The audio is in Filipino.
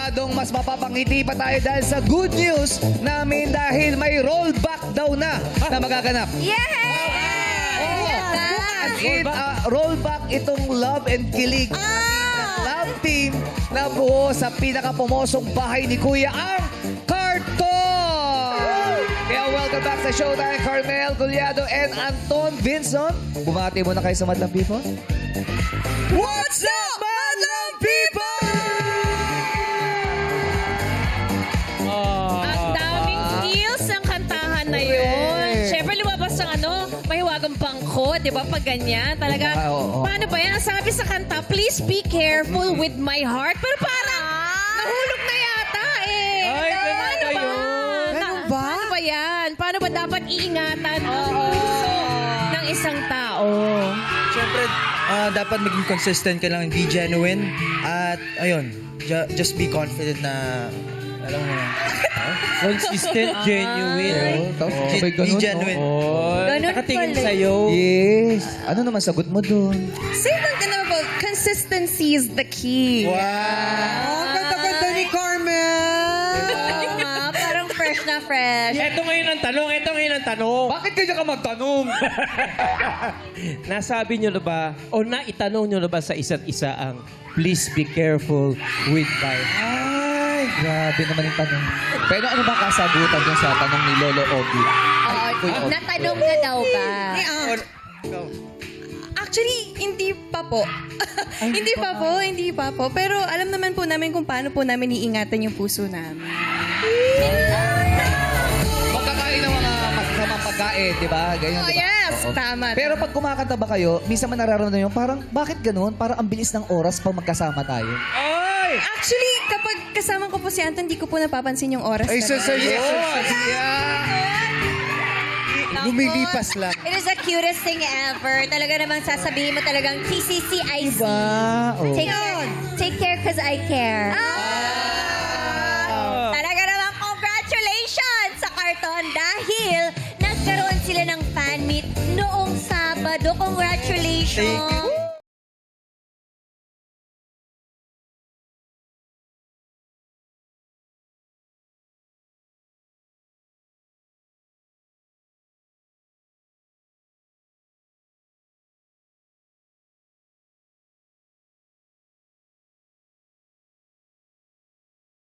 Siguradong mas mapapangiti pa tayo dahil sa good news namin dahil may rollback daw na magaganap. As in, rollback itong Love and Kilig. Love team na buo sa pinakapumosong bahay ni Kuya ang Carton! Kaya welcome back sa showtime, Carmel Collado and Anton Vinson. Bumati muna kayo sa Madlang People. What's up, Madlang People? Ang daming feels ng kantahan na yun. Siyempre lumabas ng mahiwagang bangko, di ba? Pag ganyan, talaga. Paano ba yan? Ang sabi sa kanta, please be careful with my heart. Pero parang nahulog na yata eh. Ay, ganun Paano ba yun? Ganun ba? Paano ba yan? Paano ba dapat iingatan ang puso ng isang tao? Siyempre, dapat maging consistent ka lang, be genuine. At, ayun, just be confident na, alam mo na. Consistent, genuine. Be genuine. Ganun Nakatingin pala. sa'yo. Yes. Ano naman sagot mo dun? Same lang din naman po. Consistency is the key. Wow! Ganda-ganda ni Carmel! Parang fresh na fresh. Ito ngayon ang tanong. Bakit kanya ka magtanong? Nasabi nyo na ba, o naitanong nyo na ba sa isa't isa ang please be careful with my heart? Ay, grabe naman yung tanong. Pero ano ba kasagutan dun sa tanong ni Lolo Ogie? Natanong na daw ba? Actually, hindi pa po. Hindi pa po. Pero alam naman po namin kung paano po namin iingatan yung puso namin. Magkakain ng mga masasamang pagkain, di ba? Ganyan, Oh, di ba? yes! Oo. Tama. Pero pag kumakanta ba kayo, minsan man nararamdaman nyo, parang bakit ganun? Parang ang bilis ng oras pag magkasama tayo. Actually, kapag kasama ko po si Anton, hindi ko po napapansin yung oras. Ay, na so yes. Lumilipas lang. It is the cutest thing ever. Talaga namang sasabihin mo talagang TCCIC. Diba? Oh. Take care cause I care. Talaga namang congratulations sa Carton dahil nagkaroon sila ng fan meet noong Sabado. Congratulations.